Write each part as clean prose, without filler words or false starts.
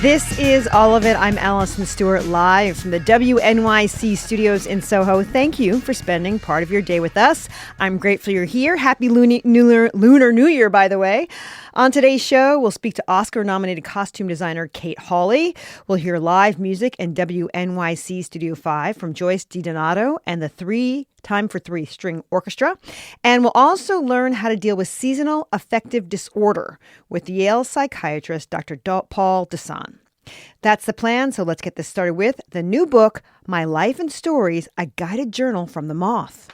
This is All of It. I'm Allison Stewart, live from the WNYC studios in Soho. Thank you for spending part of your day with us. I'm grateful you're here. Happy Lunar New Year, by the way. On today's show, we'll speak to Oscar-nominated costume designer Kate Hawley. We'll hear live music in WNYC Studio 5 from Joyce DiDonato and the Time for Three String Orchestra. And we'll also learn how to deal with seasonal affective disorder with Yale psychiatrist Dr. Paul Dasson. That's the plan, so let's get this started with the new book, My Life and Stories, a guided journal from the Moth.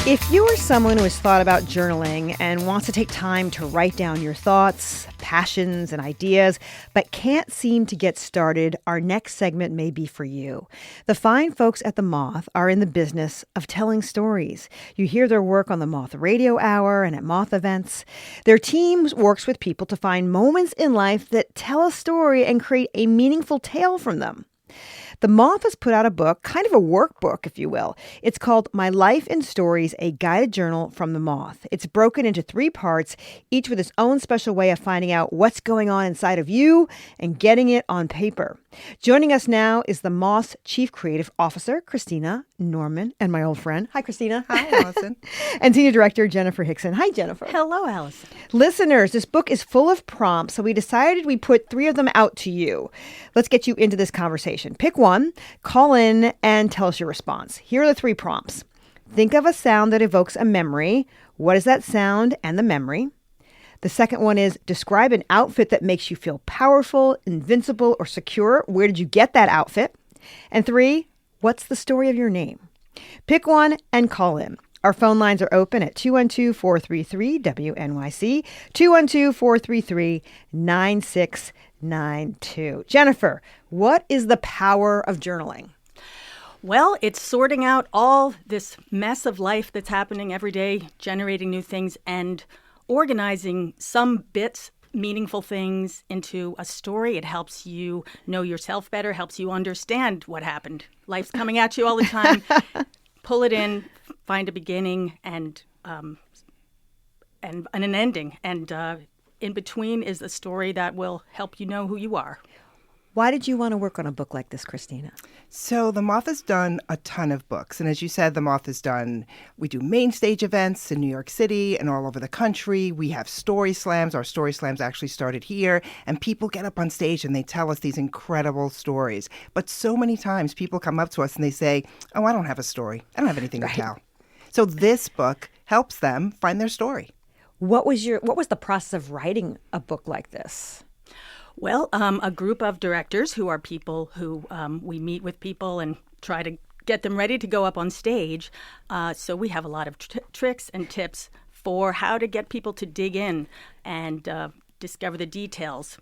If you are someone who has thought about journaling and wants to take time to write down your thoughts, passions, and ideas, but can't seem to get started, our next segment may be for you. The fine folks at the Moth are in the business of telling stories. You hear their work on the Moth Radio Hour and at Moth events. Their team works with people to find moments in life that tell a story and create a meaningful tale from them. The Moth has put out a book, kind of a workbook, if you will. It's called My Life and Stories, a guided journal from the Moth. It's broken into 3 parts, each with its own special way of finding out what's going on inside of you and getting it on paper. Joining us now is the Moth's Chief Creative Officer, Christina Norman, and my old friend. Hi, Christina. Hi, Allison. And Senior Director, Jennifer Hickson. Hi, Jennifer. Hello, Allison. Listeners, this book is full of prompts, so we decided we'd put 3 of them out to you. Let's get you into this conversation. Pick one, call in, and tell us your response. Here are the 3 prompts. Think of a sound that evokes a memory. What is that sound and the memory? The second one is describe an outfit that makes you feel powerful, invincible, or secure. Where did you get that outfit? And 3, what's the story of your name? Pick one and call in. Our phone lines are open at 212-433-WNYC, 212-433-9692. Jennifer, what is the power of journaling? Well, it's sorting out all this mess of life that's happening every day, generating new things, and organizing some bits, meaningful things into a story. It helps you know yourself better, helps you understand what happened. Life's coming at you all the time. Pull it in, find a beginning and an ending. And in between is the story that will help you know who you are. Why did you want to work on a book like this, Christina? So the Moth has done a ton of books. And as you said, the Moth has done, we do main stage events in New York City and all over the country. We have story slams. Our story slams actually started here. And people get up on stage and they tell us these incredible stories. But so many times people come up to us and they say, oh, I don't have a story. I don't have anything to tell. So this book helps them find their story. What was the process of writing a book like this? Well, a group of directors who are people who we meet with people and try to get them ready to go up on stage. So we have a lot of tricks and tips for how to get people to dig in and discover the details.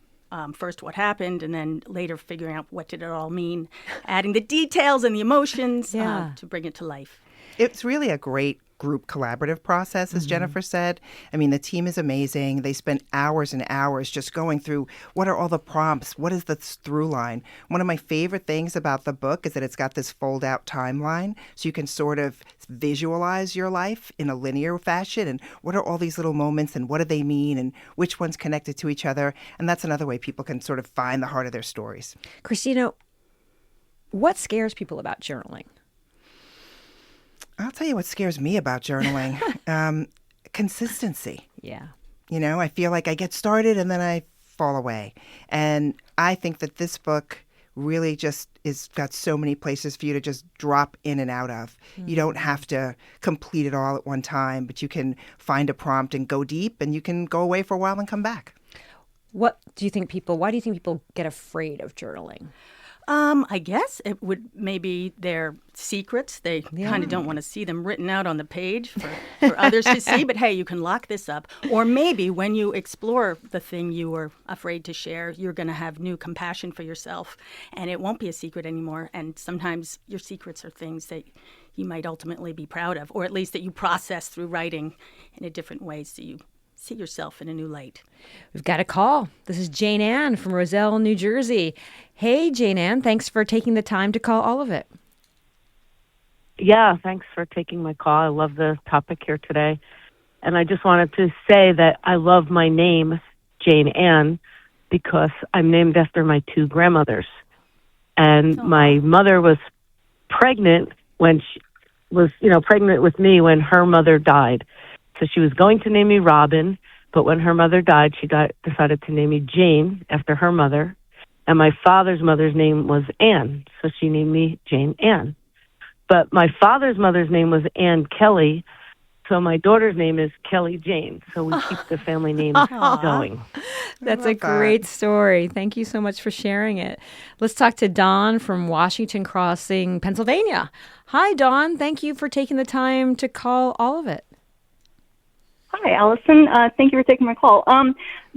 First, what happened, and then later figuring out what did it all mean, adding the details and the emotions to bring it to life. It's really a great group collaborative process, as Jennifer said. I mean, the team is amazing. They spend hours and hours just going through what are all the prompts? What is the through line? One of my favorite things about the book is that it's got this fold-out timeline, so you can sort of visualize your life in a linear fashion and what are all these little moments and what do they mean and which one's connected to each other. And that's another way people can sort of find the heart of their stories. Christina, what scares people about journaling? I'll tell you what scares me about journaling. Consistency. Yeah. You know, I feel like I get started and then I fall away. And I think that this book really just is got so many places for you to just drop in and out of. You don't have to complete it all at one time, but you can find a prompt and go deep, and you can go away for a while and come back. Why do you think people get afraid of journaling? I guess it would maybe their secrets. They kind of don't want to see them written out on the page for others to see. But hey, you can lock this up. Or maybe when you explore the thing you were afraid to share, you're going to have new compassion for yourself. And it won't be a secret anymore. And sometimes your secrets are things that you might ultimately be proud of, or at least that you process through writing in a different way so you see yourself in a new light. We've got a call. This is Jane Ann from Roselle, New Jersey. Hey, Jane Ann, thanks for taking the time to call All of It. Yeah, thanks for taking my call. I love the topic here today. And I just wanted to say that I love my name, Jane Ann, because I'm named after my two grandmothers. And my mother was pregnant when she was, pregnant with me when her mother died. So she was going to name me Robin, but when her mother died, she decided to name me Jane after her mother. And my father's mother's name was Ann, so she named me Jane Ann. But my father's mother's name was Ann Kelly, so my daughter's name is Kelly Jane. So we keep the family name going. That's a great story. Thank you so much for sharing it. Let's talk to Dawn from Washington Crossing, Pennsylvania. Hi, Dawn. Thank you for taking the time to call all of it. Hi, Allison. Thank you for taking my call.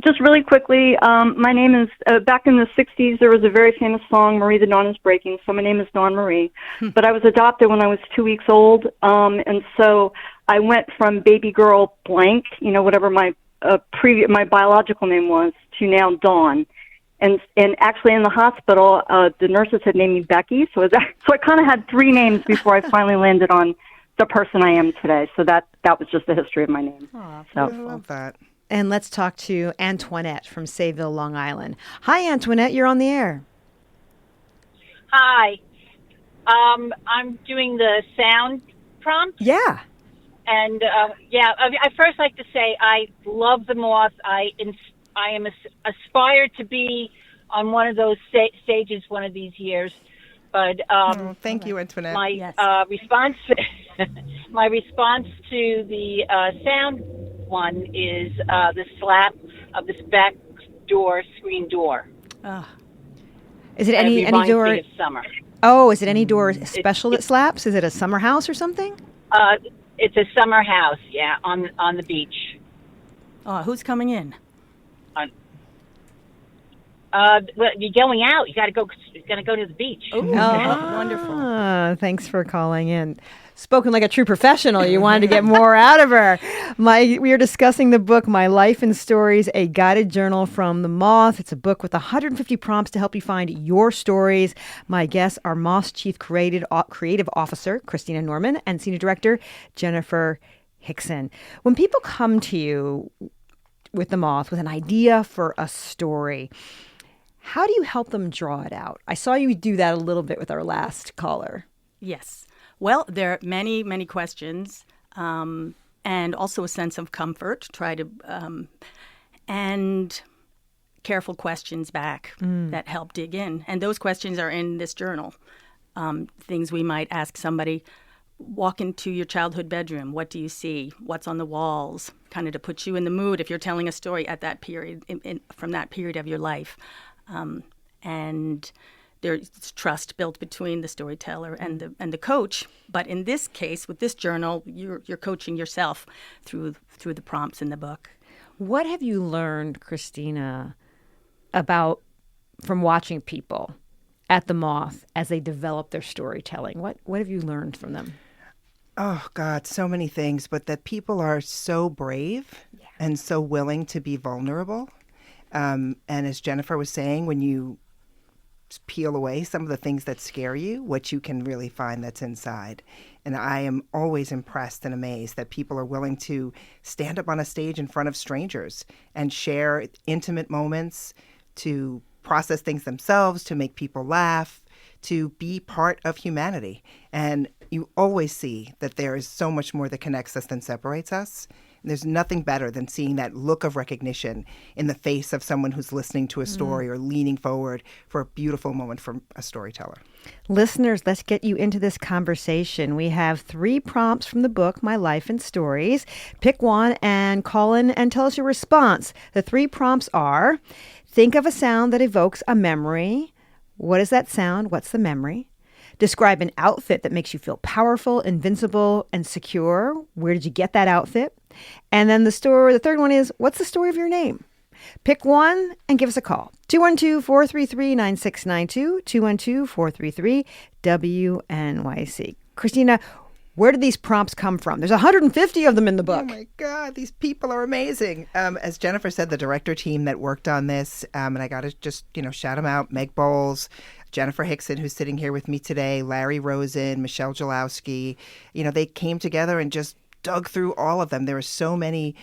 Just really quickly, my name is, back in the 60s, there was a very famous song, Marie the Dawn is Breaking, so my name is Dawn Marie. But I was adopted when I was 2 weeks old, and so I went from baby girl blank, whatever my my biological name was, to now Dawn. And actually in the hospital, the nurses had named me Becky, so I kind of had three names before I finally landed on the person I am today. So that was just the history of my name. I So love that. And let's talk to Antoinette from Sayville, Long Island. Hi, Antoinette. You're on the air. Hi. I'm doing the sound prompt. Yeah. And, I first like to say I love the Moth. I am aspired to be on one of those stages one of these years. But thank you, Antoinette. My response, my response to the sound one is the slap of this back door screen door. Is it any door? Me of summer. Oh, is it any door special that slaps? Is it a summer house or something? It's a summer house, yeah, on the beach. Who's coming in? Well, you're going out. You got to go. You're going to go to the beach. Oh, wonderful. Thanks for calling in. Spoken like a true professional. You wanted to get more out of her. We are discussing the book, My Life in Stories, a guided journal from the Moth. It's a book with 150 prompts to help you find your stories. My guests are Moth's Chief Creative Officer, Christina Norman, and Senior Director, Jennifer Hickson. When people come to you with the Moth with an idea for a story, how do you help them draw it out? I saw you do that a little bit with our last caller. Yes. Well, there are many, many questions, and also a sense of comfort. And careful questions back that help dig in. And those questions are in this journal. Things we might ask somebody: walk into your childhood bedroom. What do you see? What's on the walls? Kind of to put you in the mood if you're telling a story at that period, from that period of your life. And there's trust built between the storyteller and the coach. But in this case, with this journal, you're coaching yourself through the prompts in the book. What have you learned, Christina, from watching people at the Moth as they develop their storytelling? What have you learned from them? Oh, God, so many things, but that people are so brave and so willing to be vulnerable. And as Jennifer was saying, when you peel away some of the things that scare you, what you can really find that's inside. And I am always impressed and amazed that people are willing to stand up on a stage in front of strangers and share intimate moments, to process things themselves, to make people laugh, to be part of humanity. And you always see that there is so much more that connects us than separates us. And there's nothing better than seeing that look of recognition in the face of someone who's listening to a story or leaning forward for a beautiful moment from a storyteller. Listeners, let's get you into this conversation. We have 3 prompts from the book, My Life in Stories. Pick one and call in and tell us your response. The 3 prompts are: think of a sound that evokes a memory. What is that sound? What's the memory? Describe an outfit that makes you feel powerful, invincible, and secure. Where did you get that outfit? And then the third one is, what's the story of your name? Pick one and give us a call. 212-433-9692, 212-433-WNYC. Christina, Where did these prompts come from? There's 150 of them in the book. Oh my God, these people are amazing. As Jennifer said, the director team that worked on this, and I got to just, shout them out, Meg Bowles, Jennifer Hickson, who's sitting here with me today, Larry Rosen, Michelle Jalowski. They came together and just dug through all of them. There are so many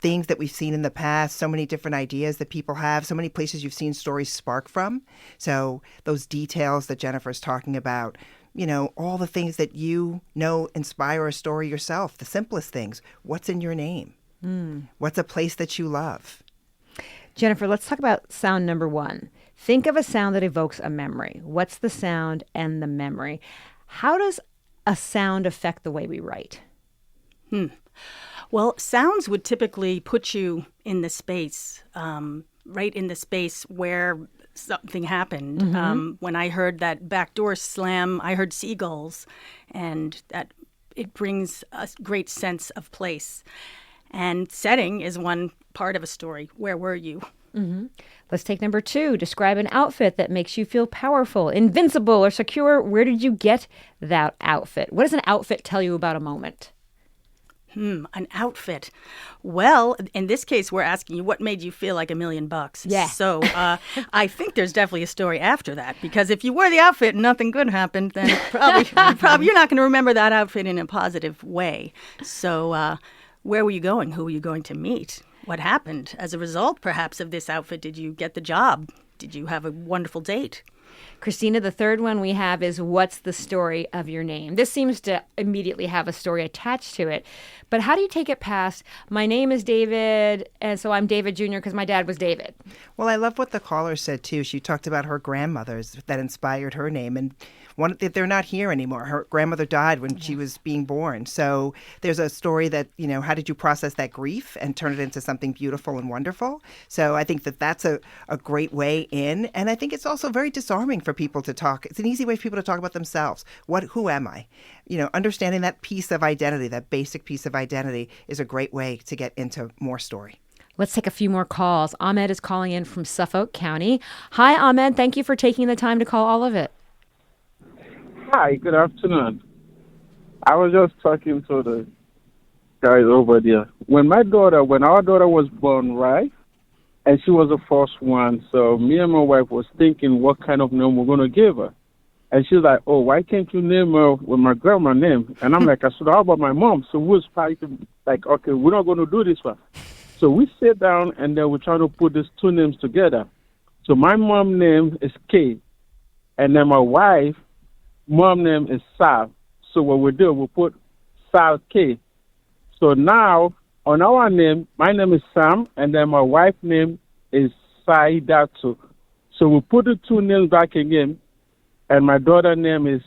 things that we've seen in the past, so many different ideas that people have, so many places you've seen stories spark from. So those details that Jennifer's talking about, all the things that inspire a story yourself, the simplest things. What's in your name? What's a place that you love? Jennifer, let's talk about sound number 1. Think of a sound that evokes a memory. What's the sound and the memory? How does a sound affect the way we write? Well, sounds would typically put you in the space, right in the space where something happened. When I heard that back door slam, I heard seagulls, and that it brings a great sense of place. And setting is one part of a story. Where were you? Let's take number 2. Describe an outfit that makes you feel powerful, invincible, or secure. Where did you get that outfit? What does an outfit tell you about a moment? An outfit. Well, in this case, we're asking you what made you feel like $1 million. Yeah. So I think there's definitely a story after that, because if you wore the outfit and nothing good happened, then probably you're not going to remember that outfit in a positive way. So where were you going? Who were you going to meet? What happened as a result, perhaps, of this outfit? Did you get the job? Did you have a wonderful date? Christina, the third one we have is what's the story of your name? This seems to immediately have a story attached to it. But how do you take it past, my name is David, and so I'm David Jr. because my dad was David? Well, I love what the caller said, too. She talked about her grandmothers that inspired her name. And they're not here anymore. Her grandmother died when she was being born. So there's a story that, how did you process that grief and turn it into something beautiful and wonderful? So I think that that's a great way in. And I think it's also very disarming for people to talk. It's an easy way for people to talk about themselves. Who am I? Understanding that piece of identity, that basic piece of identity is a great way to get into more story. Let's take a few more calls. Ahmed is calling in from Suffolk County. Hi, Ahmed. Thank you for taking the time to call all of it. Hi, good afternoon. I was just talking to the guys over there. When our daughter was born, right, and she was the first one, so me and my wife was thinking what kind of name we're going to give her. And she's like, oh, why can't you name her with my grandma's name? And I'm like, I said, how about my mom? So we was fighting, like, okay, we're not going to do this one. So we sit down, and then we're trying to put these two names together. So my mom's name is Kay, and then my wife, mom name is Sal. So what we do, we put Sal K. So now, on our name, my name is Sam, and then my wife's name is Saidatu. So we put the two names back again, and my daughter's name is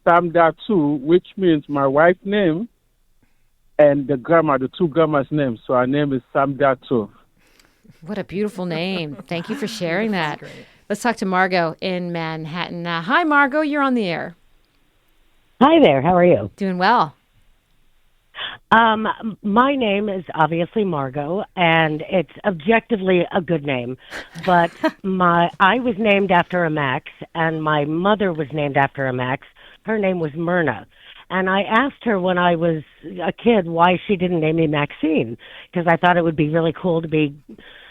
Samdatu, which means my wife's name and the two grandma's names. So our name is Samdatu. What a beautiful name. Thank you for sharing that. Let's talk to Margot in Manhattan. Hi, Margot. You're on the air. Hi there. How are you? Doing well. My name is obviously Margot, and it's objectively a good name. But I was named after a Max, and my mother was named after a Max. Her name was Myrna. And I asked her when I was a kid why she didn't name me Maxine, because I thought it would be really cool to be,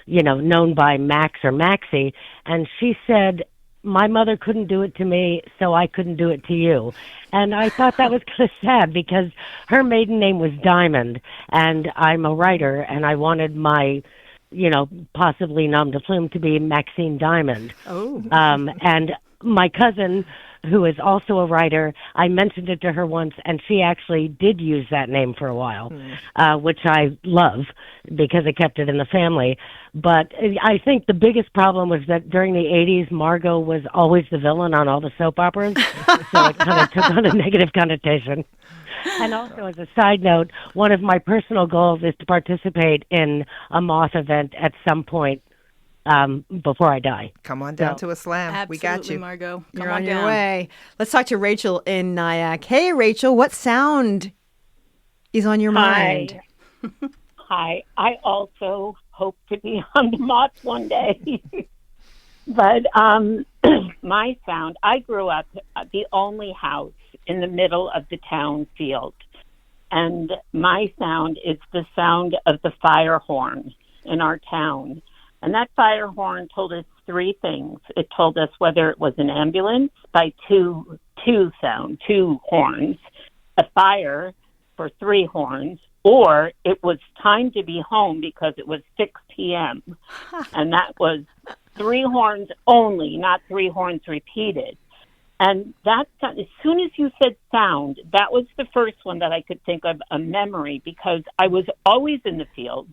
known by Max or Maxie. And she said, my mother couldn't do it to me, so I couldn't do it to you. And I thought that was kind of sad because her maiden name was Diamond, and I'm a writer, and I wanted my, possibly nom de plume to be Maxine Diamond. Oh. And my cousin, who is also a writer, I mentioned it to her once, and she actually did use that name for a while, which I love because it kept it in the family. But I think the biggest problem was that during the 80s, Margot was always the villain on all the soap operas, so it kind of took on a negative connotation. And also, as a side note, one of my personal goals is to participate in a Moth event at some point before I die. Come on down to a slam. Absolutely, we got you. Margot. You're on your way. Let's talk to Rachel in Nyack. Hey, Rachel, what sound is on your mind? Hi. I also hope to be on the Moth one day. But my sound, I grew up the only house in the middle of the town field. and my sound is the sound of the fire horn in our town. And that fire horn told us three things. It told us whether it was an ambulance by two horns, a fire for three horns, or it was time to be home because it was 6 p.m. And that was three horns only, not three horns repeated. And that, as soon as you said sound, that was the first one that I could think of, a memory, because I was always in the field,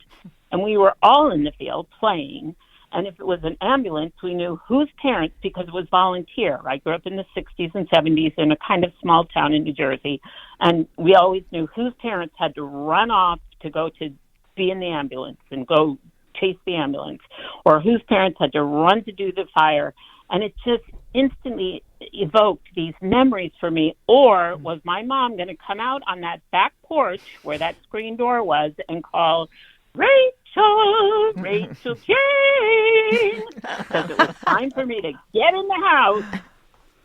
and we were all in the field playing. And if it was an ambulance, we knew whose parents, because it was volunteer. I grew up in the 60s and 70s in a kind of small town in New Jersey, and we always knew whose parents had to run off to go to be in the ambulance and go chase the ambulance, or whose parents had to run to do the fire. And it just instantly evoked these memories for me. Or was my mom going to come out on that back porch where that screen door was and call, Rachel Jane, because it was time for me to get in the house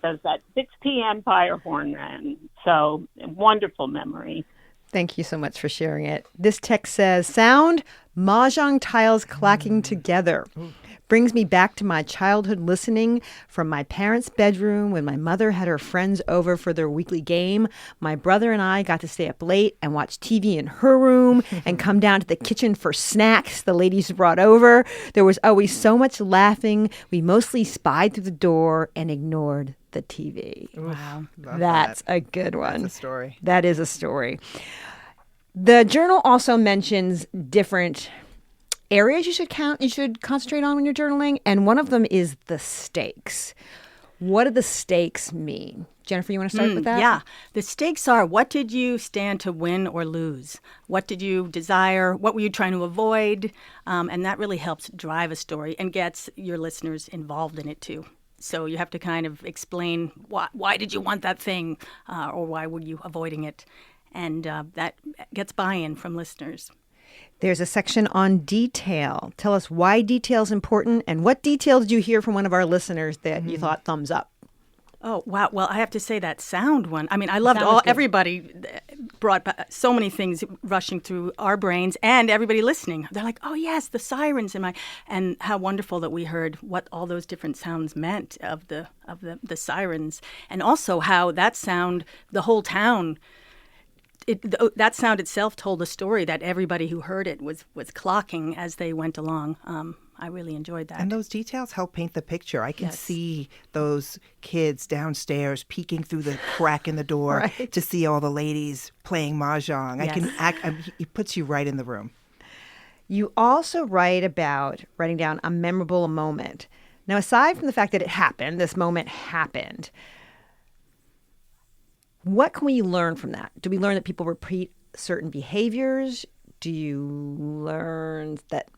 as that 6 p.m. fire horn ran. So, wonderful memory. Thank you so much for sharing it. This text says, sound, mahjong tiles clacking together. Brings me back to my childhood listening from my parents' bedroom when my mother had her friends over for their weekly game. My brother and I got to stay up late and watch TV in her room and come down to the kitchen for snacks the ladies brought over. There was always so much laughing. We mostly spied through the door and ignored the TV. Wow. That's a good one. That's a story. That is a story. The journal also mentions different areas you should concentrate on when you're journaling, and one of them is the stakes. What do the stakes mean? Jennifer, you want to start with that? Yeah. The stakes are, what did you stand to win or lose? What did you desire? What were you trying to avoid? And that really helps drive a story and gets your listeners involved in it too. So you have to kind of explain why did you want that thing, or why were you avoiding it? And that gets buy-in from listeners. There's a section on detail. Tell us why detail is important, and what detail did you hear from one of our listeners that you thought thumbs up? Oh, wow. Well, I have to say that sound one. I mean, I loved everybody brought so many things rushing through our brains, and everybody listening. They're like, oh, yes, the sirens and how wonderful that we heard what all those different sounds meant of the sirens, and also how that sound, the whole town, that sound itself told a story that everybody who heard it was clocking as they went along. I really enjoyed that. And those details help paint the picture. I can see those kids downstairs peeking through the crack in the door to see all the ladies playing mahjong. Yes. It puts you right in the room. You also write about writing down a memorable moment. Now, aside from the fact that it happened, this moment happened, what can we learn from that? Do we learn that people repeat certain behaviors? Do you learn that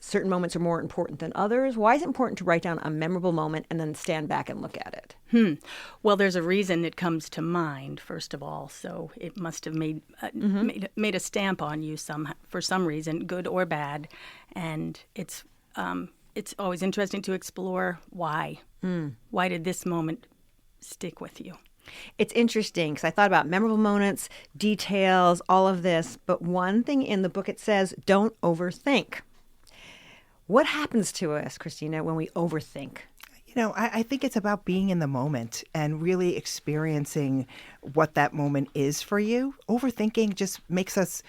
certain moments are more important than others? Why is it important to write down a memorable moment and then stand back and look at it? Well, there's a reason it comes to mind, first of all. So it must have made a stamp on you for some reason, good or bad. And it's always interesting to explore why. Why did this moment stick with you? It's interesting because I thought about memorable moments, details, all of this. But one thing in the book, it says, don't overthink. What happens to us, Christina, when we overthink? You know, I think it's about being in the moment and really experiencing what that moment is for you. Overthinking just takes us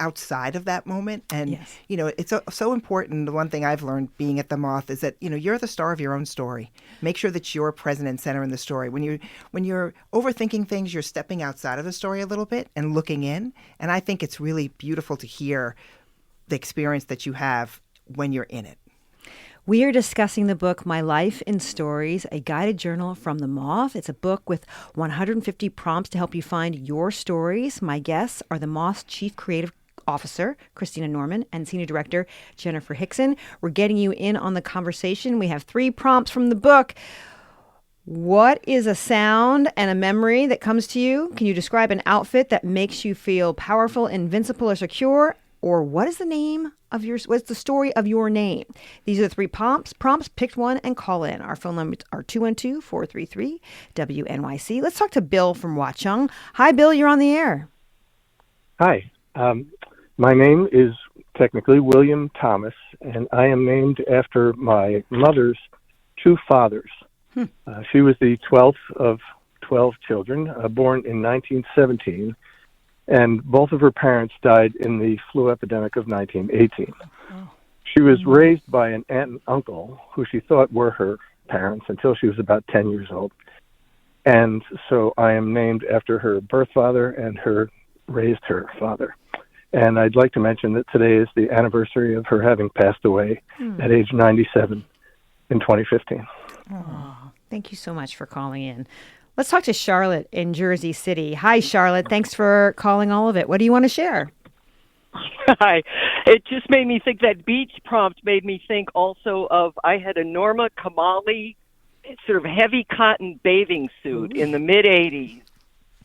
outside of that moment. And, you know, it's so important. The one thing I've learned being at the Moth is that, you know, you're the star of your own story. Make sure that you're present and center in the story. When you're overthinking things, you're stepping outside of the story a little bit and looking in. And I think it's really beautiful to hear the experience that you have when you're in it. We are discussing the book, My Life in Stories, a guided journal from the Moth. It's a book with 150 prompts to help you find your stories. My guests are the Moth's Chief Creative Officer, Christina Norman, and Senior Director, Jennifer Hickson. We're getting you in on the conversation. We have 3 prompts from the book. What is a sound and a memory that comes to you? Can you describe an outfit that makes you feel powerful, invincible, or secure? Or what is the name of what's the story of your name? These are the 3 prompts. Pick one and call in. Our phone numbers are 212-433-WNYC. Let's talk to Bill from Watchung. Hi, Bill. You're on the air. Hi. My name is technically William Thomas, and I am named after my mother's two fathers. She was the 12th of 12 children, born in 1917, and both of her parents died in the flu epidemic of 1918. She was raised by an aunt and uncle who she thought were her parents until she was about 10 years old. And so I am named after her birth father and raised her father. And I'd like to mention that today is the anniversary of her having passed away at age 97 in 2015. Oh, thank you so much for calling in. Let's talk to Charlotte in Jersey City. Hi, Charlotte. Thanks for calling all of it. What do you want to share? Hi. It just made me think, that beach prompt made me think also of, I had a Norma Kamali sort of heavy cotton bathing suit in the mid-'80s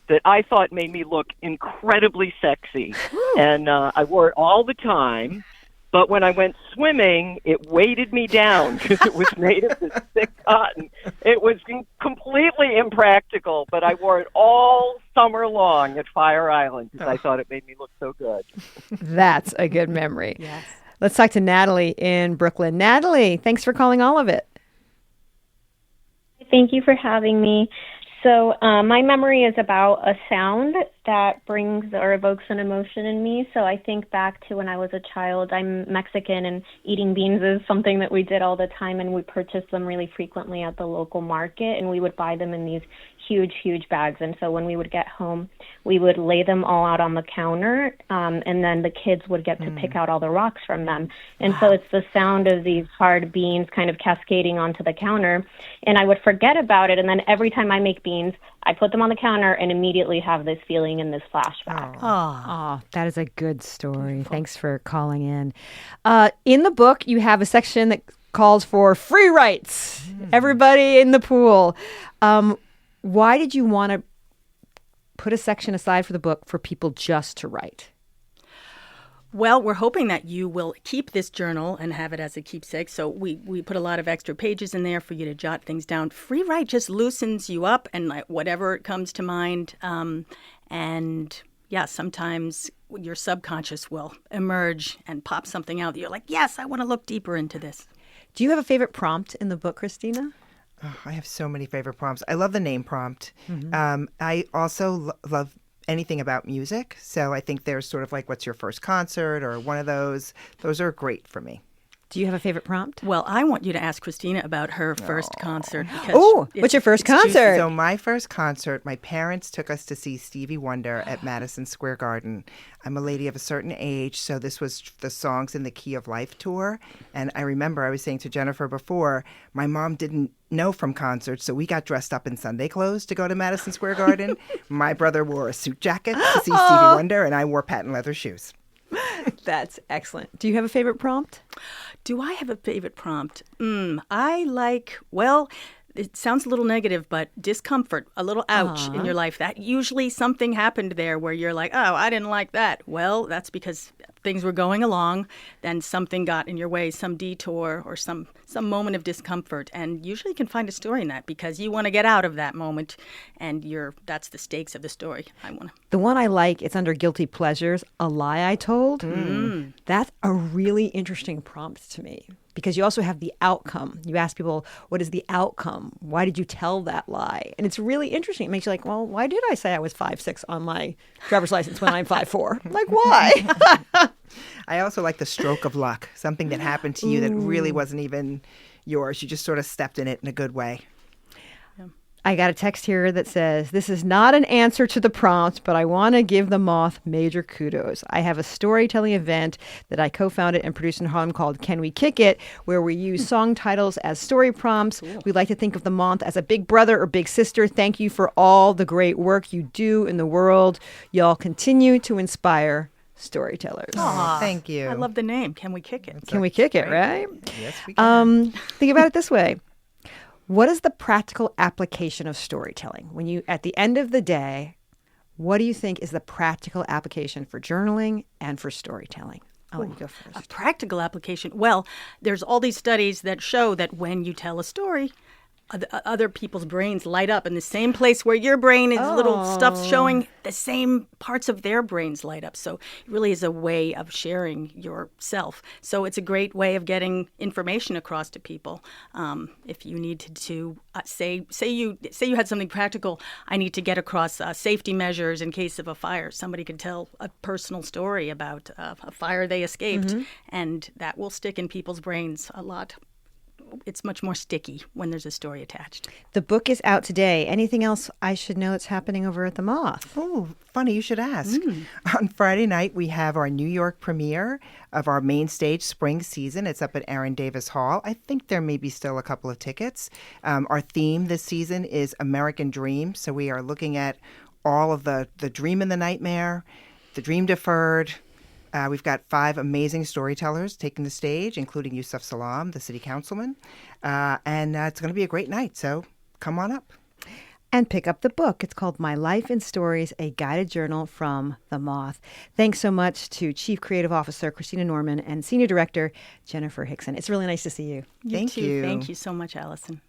that I thought made me look incredibly sexy. And I wore it all the time. But when I went swimming, it weighted me down because it was made of this thick cotton. It was completely impractical, but I wore it all summer long at Fire Island because I thought it made me look so good. That's a good memory. Yes. Let's talk to Natalie in Brooklyn. Natalie, thanks for calling all of it. Thank you for having me. So my memory is about a sound that brings or evokes an emotion in me. So I think back to when I was a child. I'm Mexican, and eating beans is something that we did all the time, and we purchased them really frequently at the local market, and we would buy them in these huge bags. And so when we would get home, we would lay them all out on the counter, and then the kids would get to pick out all the rocks from them. And so it's the sound of these hard beans kind of cascading onto the counter, and I would forget about it, and then every time I make beans, I put them on the counter and immediately have this feeling and this flashback. Oh, that is a good story. Thanks for calling in. In the book, you have a section that calls for free rights. Everybody in the pool. Why did you want to put a section aside for the book for people just to write? Well, we're hoping that you will keep this journal and have it as a keepsake. So we put a lot of extra pages in there for you to jot things down. Free write just loosens you up and whatever comes to mind. And yeah, sometimes your subconscious will emerge and pop something out that you're like, yes, I want to look deeper into this. Do you have a favorite prompt in the book, Christina? Oh, I have so many favorite prompts. I love the name prompt. I also love anything about music. So I think there's sort of like, what's your first concert or one of those. Those are great for me. Do you have a favorite prompt? Well, I want you to ask Christina about her first concert. Oh, what's your first concert? So my first concert, my parents took us to see Stevie Wonder at Madison Square Garden. I'm a lady of a certain age, so this was the Songs in the Key of Life tour. And I remember I was saying to Jennifer before, my mom didn't know from concerts, so we got dressed up in Sunday clothes to go to Madison Square Garden. My brother wore a suit jacket to see Stevie Wonder, and I wore patent leather shoes. That's excellent. Do you have a favorite prompt? Do I have a favorite prompt? I like, well, it sounds a little negative, but discomfort, a little ouch in your life. That usually something happened there where you're like, oh, I didn't like that. Well, that's because things were going along, then something got in your way, some detour or some moment of discomfort. And usually you can find a story in that because you want to get out of that moment, and that's the stakes of the story. The one I like, it's under Guilty Pleasures, A Lie I Told. That's a really interesting prompt to me. Because you also have the outcome. You ask people, what is the outcome? Why did you tell that lie? And it's really interesting. It makes you like, well, why did I say I was 5'6" on my driver's license when I'm 5'4"? Like, why? I also like the stroke of luck, something that happened to you that really wasn't even yours. You just sort of stepped in it in a good way. I got a text here that says, this is not an answer to the prompt, but I want to give the Moth major kudos. I have a storytelling event that I co-founded and produced in Harlem called Can We Kick It, where we use song titles as story prompts. Cool. We like to think of the Moth as a big brother or big sister. Thank you for all the great work you do in the world. Y'all continue to inspire storytellers. Aww, thank you. I love the name. Can We Kick It? Can we kick it, right? Yes, we can. Think about it this way. What is the practical application of storytelling? When you, at the end of the day, what do you think is the practical application for journaling and for storytelling? I'll let you go first. A practical application. Well, there's all these studies that show that when you tell a story, other people's brains light up in the same place where your brain is little stuff showing, the same parts of their brains light up. So it really is a way of sharing yourself. So it's a great way of getting information across to people. If you need to say you had something practical, I need to get across safety measures in case of a fire. Somebody could tell a personal story about a fire they escaped, and that will stick in people's brains a lot. It's much more sticky when there's a story attached. The book is out today. Anything else I should know that's happening over at the Moth? Oh, funny you should ask. On Friday night, we have our New York premiere of our main stage spring season. It's up at Aaron Davis Hall. I think there may be still a couple of tickets. Our theme this season is American Dream. So we are looking at all of the dream and the nightmare, the dream deferred. We've got 5 amazing storytellers taking the stage, including Yusuf Salam, the city councilman. And it's going to be a great night, so come on up. And pick up the book. It's called My Life in Stories, a guided journal from the Moth. Thanks so much to Chief Creative Officer Christina Norman and Senior Director Jennifer Hickson. It's really nice to see you. Thank you. Thank you so much, Allison.